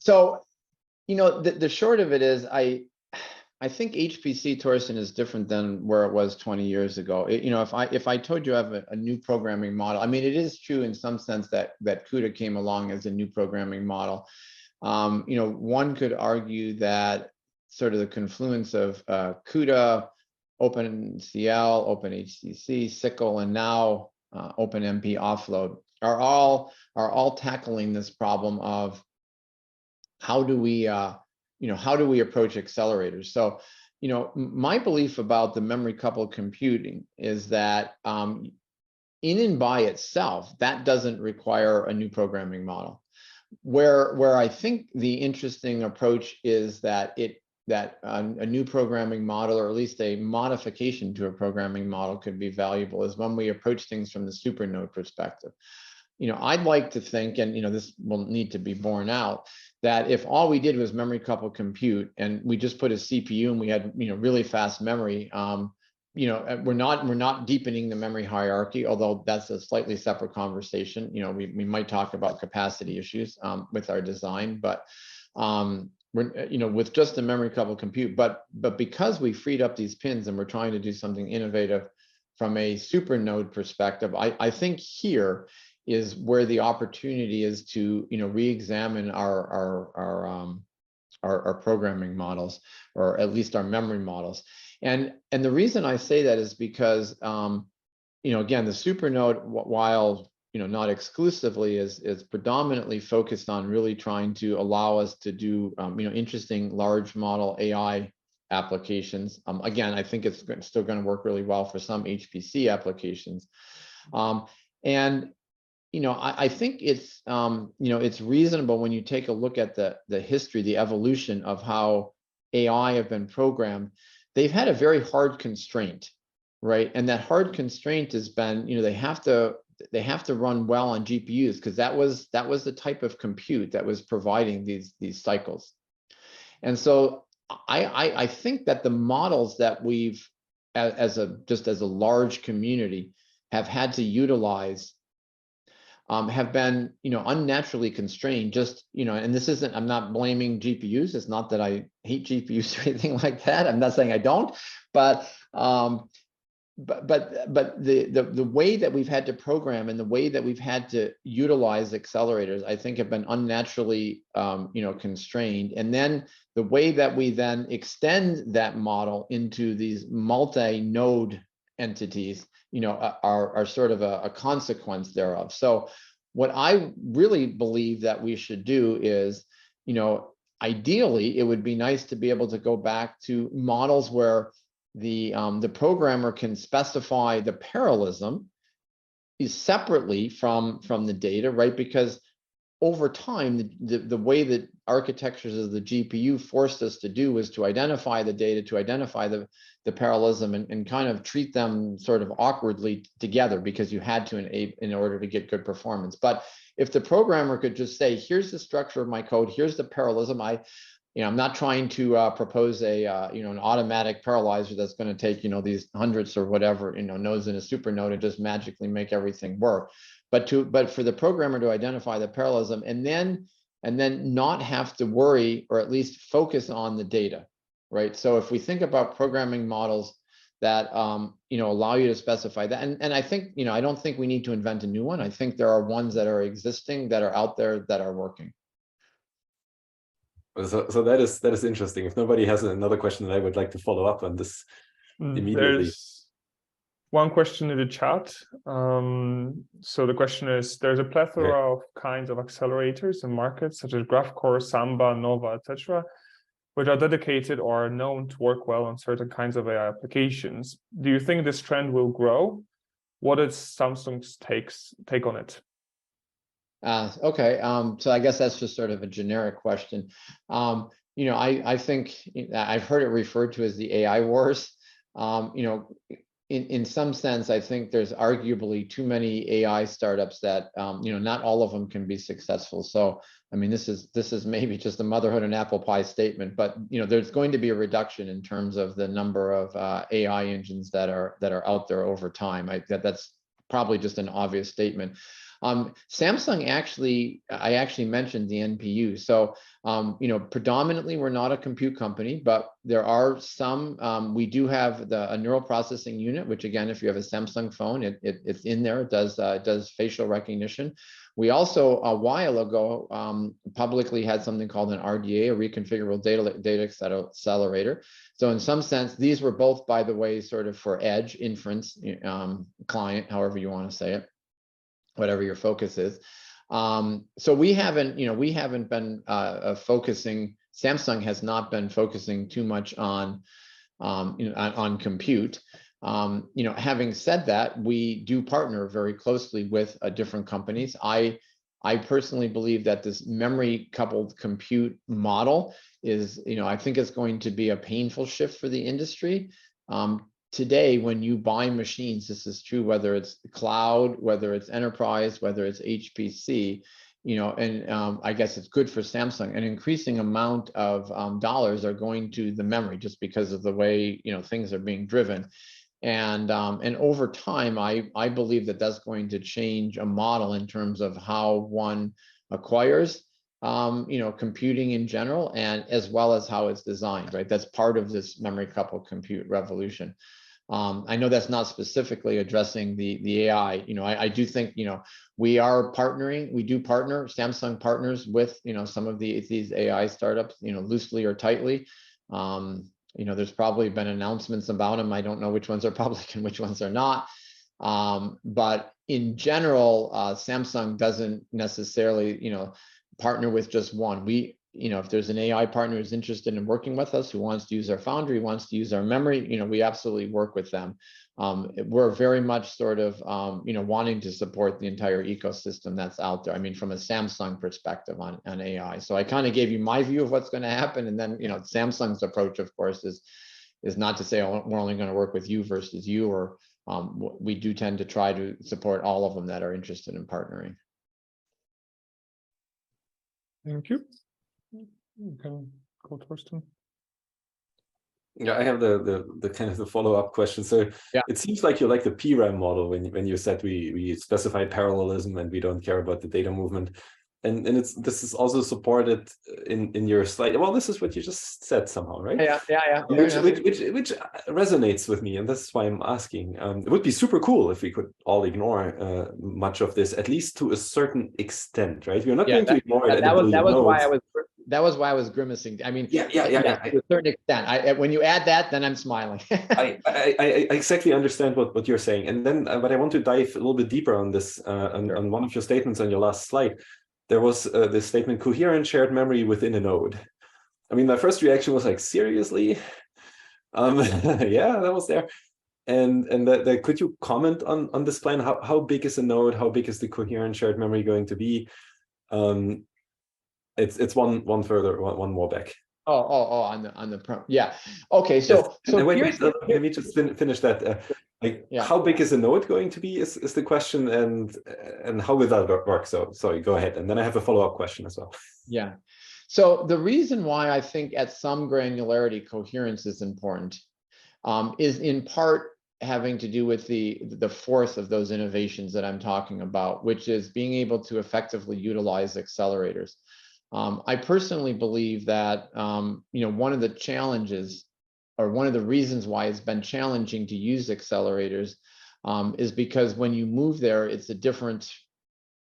so, you know, the short of it is I think HPC, Thorsten, is different than where it was 20 years ago. You know, if I told you I have a new programming model, I mean, it is true in some sense that CUDA came along as a new programming model. You know, one could argue that sort of the confluence of CUDA, OpenCL, OpenHCC, SYCL, and now OpenMP offload are all tackling this problem of how do we approach accelerators. So, you know, my belief about the memory coupled computing is that in and by itself, that doesn't require a new programming model. Where I think the interesting approach is that a new programming model, or at least a modification to a programming model, could be valuable is when we approach things from the supernode perspective. You know, I'd like to think, and you know, this will need to be borne out, that if all we did was memory coupled compute and we just put a CPU and we had, you know, really fast memory, you know, we're not deepening the memory hierarchy, although that's a slightly separate conversation. You know, we might talk about capacity issues with our design, but we're, you know, with just the memory coupled compute, but because we freed up these pins and we're trying to do something innovative from a supernode perspective, I think here is where the opportunity is to, you know, re-examine our programming models, or at least our memory models. And the reason I say that is because, you know, again, the supernode, while, you know, not exclusively, is predominantly focused on really trying to allow us to do, you know, interesting large model AI applications. Again, I think it's still going to work really well for some HPC applications. And you know, I think it's, you know, it's reasonable when you take a look at the history, the evolution of how AI have been programmed. They've had a very hard constraint, right? And that hard constraint has been, you know, they have to run well on GPUs, because that was the type of compute that was providing these cycles. And so I think that the models that we've, just as a large community, have had to utilize have been, you know, unnaturally constrained. Just, you know, and this isn't, I'm not blaming GPUs. It's not that I hate GPUs or anything like that. I'm not saying I don't, but the way that we've had to program and the way that we've had to utilize accelerators, I think, have been unnaturally, you know, constrained. And then the way that we then extend that model into these multi-node entities, you know, are sort of a consequence thereof. So what I really believe that we should do is, you know, ideally, it would be nice to be able to go back to models where the programmer can specify the parallelism is separately from the data, right? Because over time, the way that architectures of the GPU forced us to do was to identify the data, to identify the parallelism, and kind of treat them sort of awkwardly together, because you had to in order to get good performance. But if the programmer could just say, here's the structure of my code, here's the parallelism, you know, I'm not trying to propose a you know, an automatic parallelizer that's going to take, you know, these hundreds or whatever, you know, nodes in a supernode and just magically make everything work. But for the programmer to identify the parallelism and then not have to worry, or at least focus on the data, right? So if we think about programming models that you know, allow you to specify that, and I think, you know, I don't think we need to invent a new one. I think there are ones that are existing, that are out there, that are working. So that is interesting. If nobody has another question, then I would like to follow up on this immediately. There's one question in the chat. So the question is, there's a plethora of kinds of accelerators in markets such as GraphCore, Samba, Nova, etc., which are dedicated or are known to work well on certain kinds of AI applications. Do you think this trend will grow? What is Samsung's take on it? Okay, so I guess that's just sort of a generic question. I think I've heard it referred to as the AI wars. In some sense, I think there's arguably too many AI startups that not all of them can be successful. So I mean, this is maybe just a motherhood and apple pie statement, but there's going to be a reduction in terms of the number of AI engines that are out there over time. That's probably just an obvious statement. Samsung I actually mentioned the NPU. So, predominantly we're not a compute company, but there are some, we do have a neural processing unit, which again, if you have a Samsung phone, it's in there, it does facial recognition. We also, a while ago, publicly had something called an RDA, a reconfigurable data accelerator. So in some sense, these were both, by the way, sort of for edge inference, client, however you want to say it, whatever your focus is. So we haven't been focusing, Samsung has not been focusing too much on compute. Having said that, we do partner very closely with different companies. I personally believe that this memory coupled compute model is, I think it's going to be a painful shift for the industry. Today, when you buy machines, this is true, whether it's cloud, whether it's enterprise, whether it's HPC, I guess it's good for Samsung. An increasing amount of dollars are going to the memory just because of the way, things are being driven. And over time, I believe that that's going to change a model in terms of how one acquires, computing in general, and as well as how it's designed, right? That's part of this memory coupled compute revolution. I know that's not specifically addressing the AI. I do think, we are partnering, we do partner, Samsung partners with, some of these AI startups, loosely or tightly. There's probably been announcements about them. I don't know which ones are public and which ones are not. But in general, Samsung doesn't necessarily, partner with just one. If there's an AI partner who's interested in working with us, who wants to use our foundry, wants to use our memory, we absolutely work with them. We're very much sort of, wanting to support the entire ecosystem that's out there. I mean, from a Samsung perspective on AI. So I kind of gave you my view of what's going to happen. And then, Samsung's approach, of course, is not to say, oh, we're only going to work with you versus you, or we do tend to try to support all of them that are interested in partnering. Thank you. You can go, Torsten. Yeah, I have the kind of the follow-up question. So yeah, it seems like you like the PRAM model when you said we specified parallelism and we don't care about the data movement. And this is also supported in your slide. Well, this is what you just said somehow, right? Yeah. Which resonates with me, and that's why I'm asking. It would be super cool if we could all ignore much of this, at least to a certain extent, right? We're not going to ignore it. That was why I was grimacing. I mean, yeah. To a certain extent. When you add that, then I'm smiling. I exactly understand what you're saying, and then but I want to dive a little bit deeper on this on one of your statements on your last slide. There was this statement, coherent shared memory within a node. I mean, my first reaction was like, seriously? Yeah, that was there. And could you comment on this plan? How big is a node? How big is the coherent shared memory going to be? It's one more back. On the yeah. Okay, so yes. So wait, let me just finish that. How big is a node going to be is the question, and how will that work? So sorry, go ahead, and then I have a follow-up question as well. Yeah. So the reason why I think at some granularity coherence is important is in part having to do with the fourth of those innovations that I'm talking about, which is being able to effectively utilize accelerators. I personally believe that one of the challenges, or one of the reasons why it's been challenging to use accelerators, is because when you move there, it's a different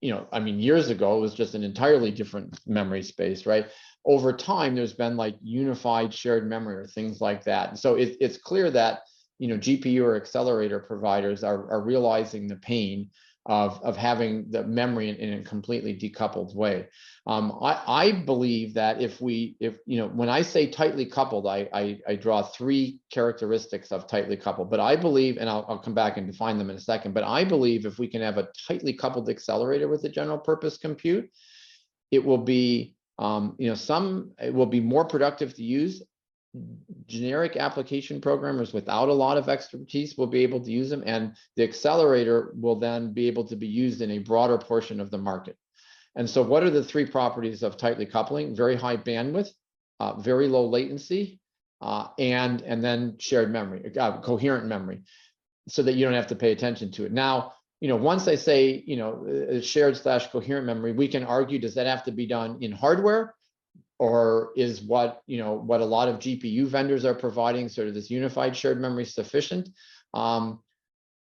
I mean, years ago, it was just an entirely different memory space, right? Over time, there's been like unified shared memory or things like that. So it's clear that, GPU or accelerator providers are realizing the pain of having the memory in a completely decoupled way. I believe that if when I say tightly coupled, I draw three characteristics of tightly coupled, but I believe, and I'll come back and define them in a second, but I believe if we can have a tightly coupled accelerator with a general purpose compute, it will be, it will be more productive to use. Generic application programmers without a lot of expertise will be able to use them, and the accelerator will then be able to be used in a broader portion of the market. And so what are the three properties of tightly coupling? Very high bandwidth, very low latency, and then shared memory, coherent memory, so that you don't have to pay attention to it. Now, once I say, shared / coherent memory, we can argue, does that have to be done in hardware? Or is what a lot of GPU vendors are providing, sort of this unified shared memory, sufficient? When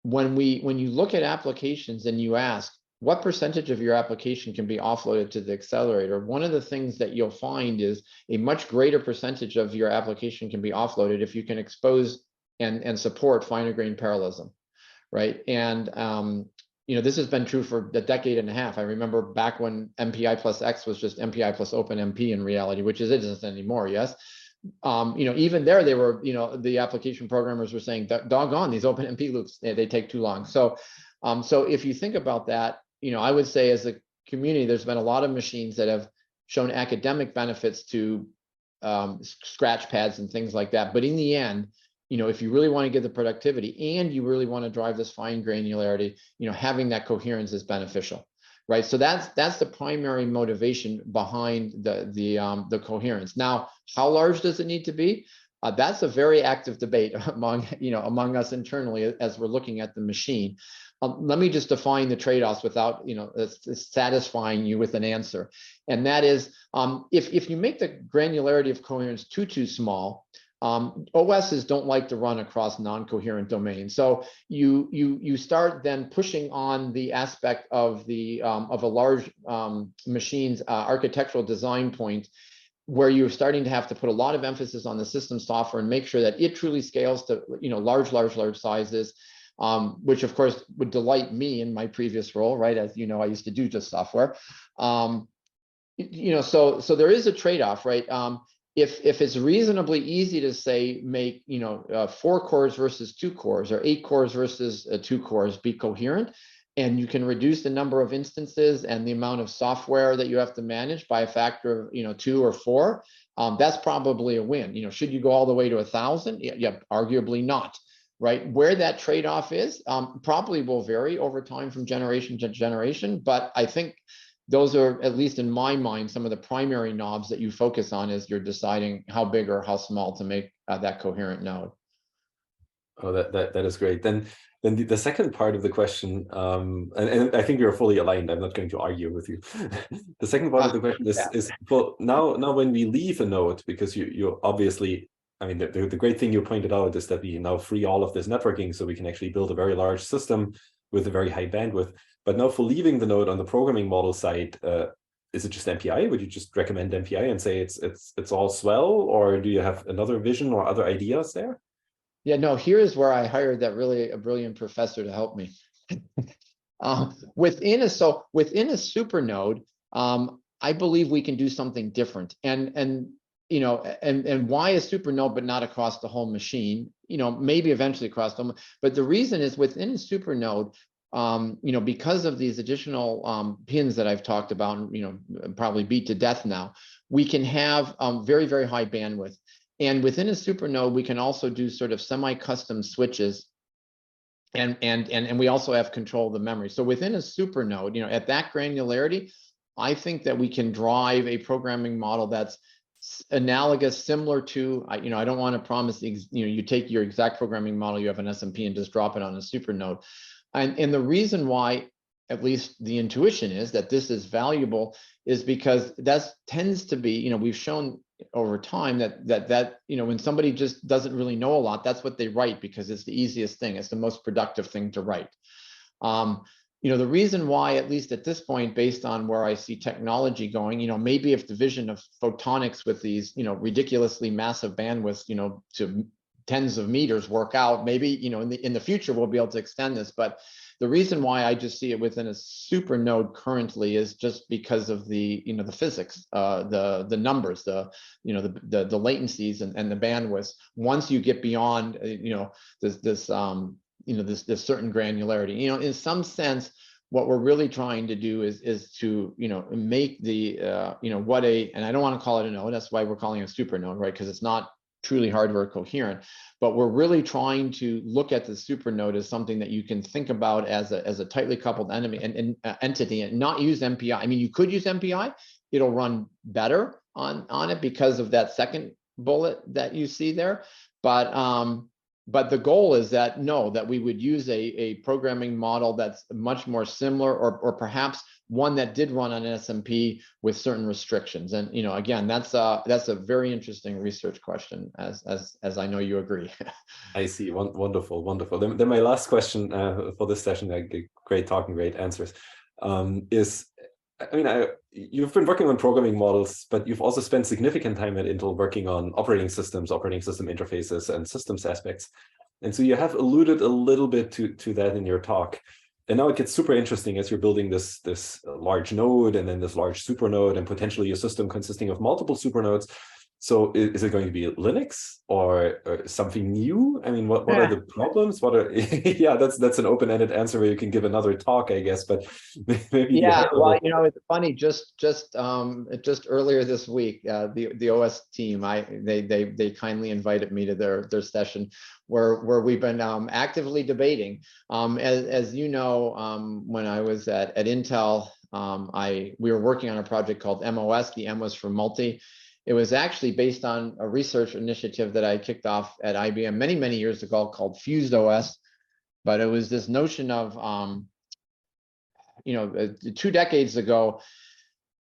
you look at applications and you ask, what percentage of your application can be offloaded to the accelerator? One of the things that you'll find is a much greater percentage of your application can be offloaded if you can expose and support finer grained parallelism, right? And this has been true for a decade and a half. I remember back when MPI plus X was just MPI plus OpenMP in reality, which it isn't anymore, yes? Even there, they were, the application programmers were saying, doggone, these OpenMP loops, they take too long. So if you think about that, I would say as a community, there's been a lot of machines that have shown academic benefits to scratch pads and things like that. But in the end, if you really want to get the productivity and you really want to drive this fine granularity, having that coherence is beneficial, right? So that's the primary motivation behind the coherence. Now, how large does it need to be? That's a very active debate among us internally as we're looking at the machine. Let me just define the trade-offs without satisfying you with an answer, and that is, if you make the granularity of coherence too small, OSs don't like to run across non-coherent domains. So you start then pushing on the aspect of a large machine's architectural design point, where you're starting to have to put a lot of emphasis on the system software and make sure that it truly scales to large sizes, which of course would delight me in my previous role, right? As you know, I used to do just software. So there is a trade-off, right? If it's reasonably easy to say make 4 cores versus 2 cores, or 8 cores versus 2 cores be coherent, and you can reduce the number of instances and the amount of software that you have to manage by a factor of 2 or 4, that's probably a win. Should you go all the way to 1,000? Yeah, arguably not, right? Where that trade-off is probably will vary over time from generation to generation, but I think those are, at least in my mind, some of the primary knobs that you focus on as you're deciding how big or how small to make that coherent node. Oh, that is great. Then the second part of the question, and I think we are fully aligned. I'm not going to argue with you. The second part of the question is well, now when we leave a node, because you obviously, I mean, the great thing you pointed out is that we now free all of this networking, so we can actually build a very large system with a very high bandwidth. But now for leaving the node on the programming model side, is it just MPI? Would you just recommend MPI and say it's all swell, or do you have another vision or other ideas there? Yeah, no, here's where I hired that a brilliant professor to help me. Within a super node, I believe we can do something different. And why a super node but not across the whole machine? Maybe eventually across them. But the reason is within a super node, because of these additional pins that I've talked about, and probably beat to death now, we can have very, very high bandwidth. And within a super node, we can also do sort of semi-custom switches, and we also have control of the memory. So within a super node, at that granularity, I think that we can drive a programming model that's analogous, similar to, I don't want to promise, you take your exact programming model, you have an SMP, and just drop it on a super node. And the reason why, at least the intuition is that this is valuable, is because that tends to be, we've shown over time that when somebody just doesn't really know a lot, that's what they write, because it's the easiest thing, it's the most productive thing to write. the reason why, at least at this point, based on where I see technology going, maybe if the vision of photonics with these, ridiculously massive bandwidths, to tens of meters work out, maybe, in the future, we'll be able to extend this. But the reason why I just see it within a supernode currently is just because of the, the physics, the numbers, the latencies and the bandwidths. Once you get beyond, this certain granularity, in some sense, what we're really trying to do is to, make the, and I don't want to call it a node. That's why we're calling it a supernode, right? Because it's not truly hardware coherent, but we're really trying to look at the supernode as something that you can think about as a tightly coupled entity and not use MPI. I mean, you could use MPI, it'll run better on it because of that second bullet that you see there. But the goal is that we would use a programming model that's much more similar, or perhaps one that did run on an SMP with certain restrictions. And again, that's a very interesting research question, as I know you agree. I see. Wonderful, wonderful. Then my last question for this session, great talk and great answers, is, you've been working on programming models, but you've also spent significant time at Intel working on operating system interfaces, and systems aspects. And so you have alluded a little bit to that in your talk. And now it gets super interesting as you're building this large node and then this large supernode and potentially a system consisting of multiple supernodes. So is it going to be Linux or something new? I mean, what are the problems? What are yeah, that's an open-ended answer where you can give another talk, I guess. But maybe well, it's funny. Just earlier this week, the OS team, they kindly invited me to their session where we've been actively debating. As you know, when I was at Intel, we were working on a project called MOS. The M was for multi. It was actually based on a research initiative that I kicked off at IBM many, many years ago called Fused OS. But it was this notion of, 2 decades ago,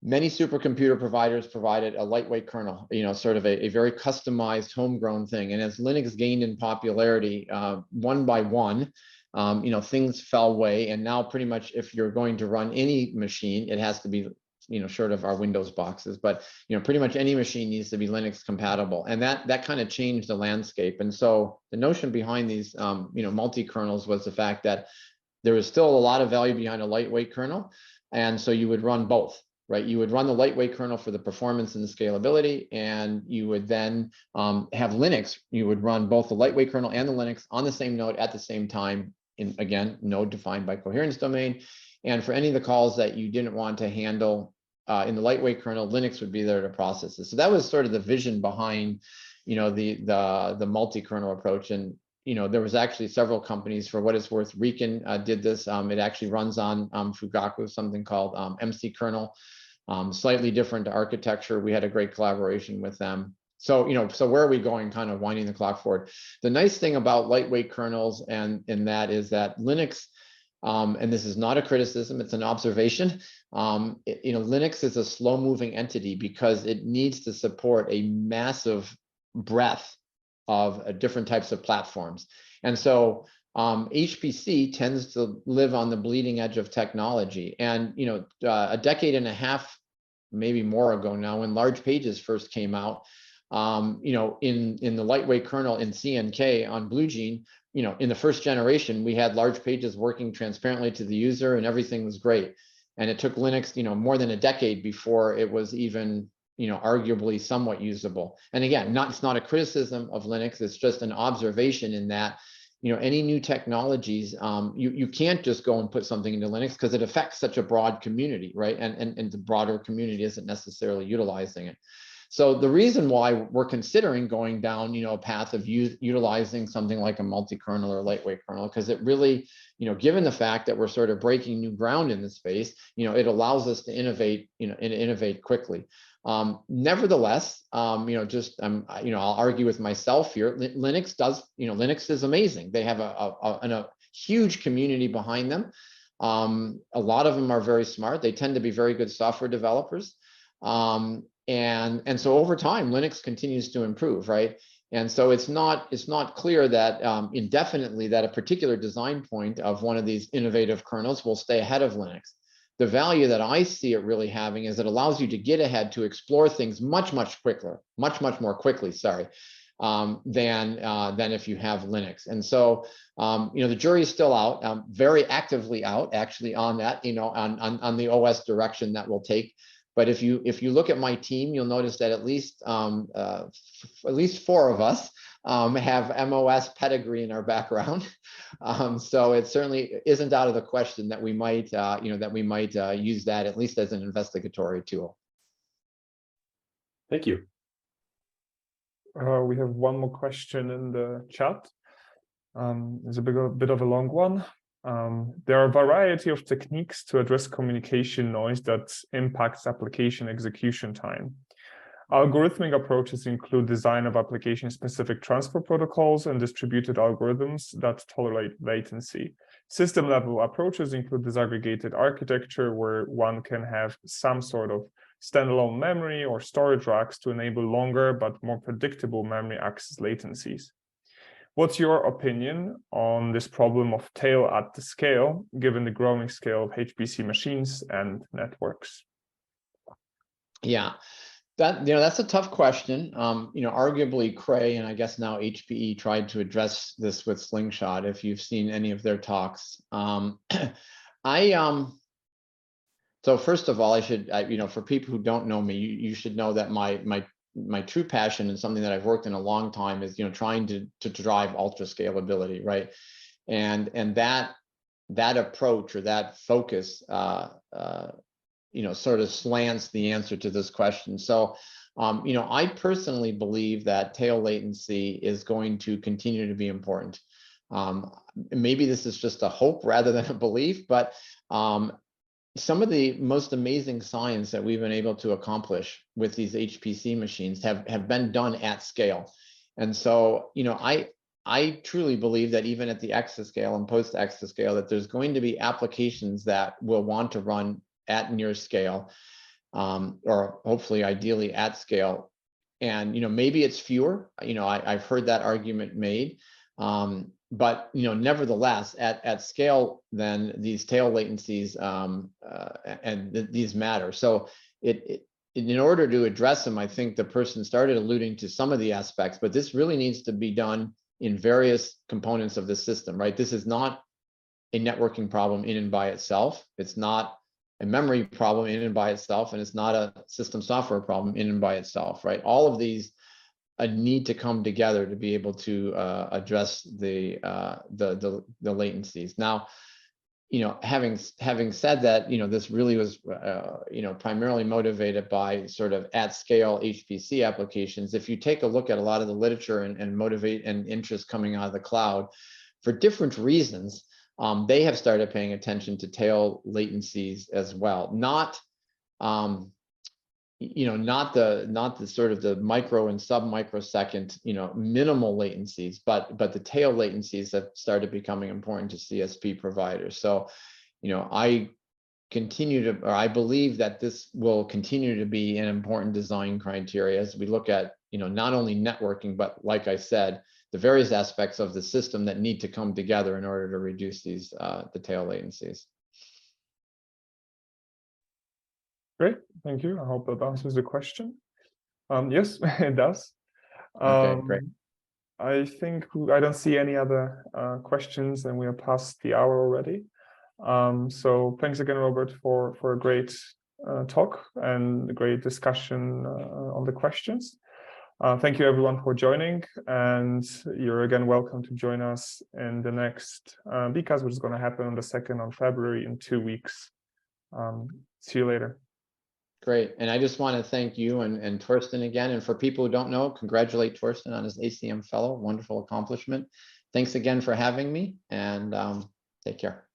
many supercomputer providers provided a lightweight kernel, sort of a very customized homegrown thing. And as Linux gained in popularity, one by one, things fell away. And now pretty much if you're going to run any machine, it has to be, short of our Windows boxes, but pretty much any machine needs to be Linux compatible, and that kind of changed the landscape. And so the notion behind these multi-kernels was the fact that there was still a lot of value behind a lightweight kernel, and so you would run both, right? You would run the lightweight kernel for the performance and the scalability, and you would then have Linux. You would run both the lightweight kernel and the Linux on the same node at the same time, in, again, node defined by coherence domain. And for any of the calls that you didn't want to handle in the lightweight kernel, Linux would be there to process it. So that was sort of the vision behind, the multi-kernel approach. And there was actually several companies. For what it's worth, Riken did this. It actually runs on Fugaku, something called MC kernel, slightly different architecture. We had a great collaboration with them. So so where are we going? Kind of winding the clock forward. The nice thing about lightweight kernels and that is that Linux. And this is not a criticism, it's an observation. Linux is a slow-moving entity because it needs to support a massive breadth of different types of platforms. And so HPC tends to live on the bleeding edge of technology. And a decade and a half, maybe more ago now, when large pages first came out, in the lightweight kernel in CNK on Blue Gene, in the first generation, we had large pages working transparently to the user and everything was great. And it took Linux, more than a decade before it was even, arguably somewhat usable. And again, it's not a criticism of Linux, it's just an observation in that, any new technologies, you can't just go and put something into Linux because it affects such a broad community, right? And the broader community isn't necessarily utilizing it. So the reason why we're considering going down, a path of utilizing something like a multi-kernel or lightweight kernel, because it really, given the fact that we're sort of breaking new ground in the space, it allows us to innovate, innovate quickly. Nevertheless, I'll argue with myself here. Linux Linux is amazing. They have a huge community behind them. A lot of them are very smart. They tend to be very good software developers. And so over time, Linux continues to improve, right? And so it's not clear that indefinitely that a particular design point of one of these innovative kernels will stay ahead of Linux. The value that I see it really having is it allows you to get ahead to explore things much more quickly, sorry, than if you have Linux. And so, the jury is still out, very actively out actually on that, on the OS direction that we'll take. But if you look at my team, you'll notice that at least 4 of us have MOS pedigree in our background. So it certainly isn't out of the question that we might, use that at least as an investigatory tool. Thank you. We have one more question in the chat. It's a bit of a long one. There are a variety of techniques to address communication noise that impacts application execution time. Algorithmic approaches include design of application-specific transfer protocols and distributed algorithms that tolerate latency. System-level approaches include disaggregated architecture, where one can have some sort of standalone memory or storage racks to enable longer but more predictable memory access latencies. What's your opinion on this problem of tail at the scale, given the growing scale of HPC machines and networks? Yeah, that's a tough question. Arguably Cray and I guess now HPE tried to address this with Slingshot. If you've seen any of their talks, so first of all, I should, for people who don't know me, you should know that my true passion and something that I've worked in a long time is, trying to drive ultra scalability, right? And that approach or that focus, sort of slants the answer to this question. So, I personally believe that tail latency is going to continue to be important. Maybe this is just a hope rather than a belief, but some of the most amazing science that we've been able to accomplish with these HPC machines have been done at scale. And so, I truly believe that even at the exascale and post-exascale, that there's going to be applications that will want to run at near scale, or hopefully ideally at scale. And, maybe it's fewer, I've heard that argument made. But nevertheless, at scale, then these tail latencies these matter. So in order to address them, I think the person started alluding to some of the aspects, but this really needs to be done in various components of the system, right? This is not a networking problem in and by itself. It's not a memory problem in and by itself, and it's not a system software problem in and by itself, right? All of these need to come together to be able to address the latencies. Now, having said that, this really was primarily motivated by sort of at scale HPC applications. If you take a look at a lot of the literature and motivate and interest coming out of the cloud, for different reasons, they have started paying attention to tail latencies as well. Not the sort of the micro and sub-microsecond, minimal latencies, but the tail latencies have started becoming important to CSP providers. So, I believe that this will continue to be an important design criteria as we look at, not only networking, but like I said, the various aspects of the system that need to come together in order to reduce these, the tail latencies. Great, thank you. I hope that answers the question. Yes, it does. Okay, great. I think I don't see any other questions, and we are past the hour already. So thanks again, Robert, for a great talk and a great discussion on the questions. Thank you everyone for joining, and you're again welcome to join us in the next BCAS, which is going to happen on the 2nd of February in 2 weeks. See you later. Great. And I just want to thank you and Torsten again. And for people who don't know, congratulate Torsten on his ACM fellow. Wonderful accomplishment. Thanks again for having me, and take care.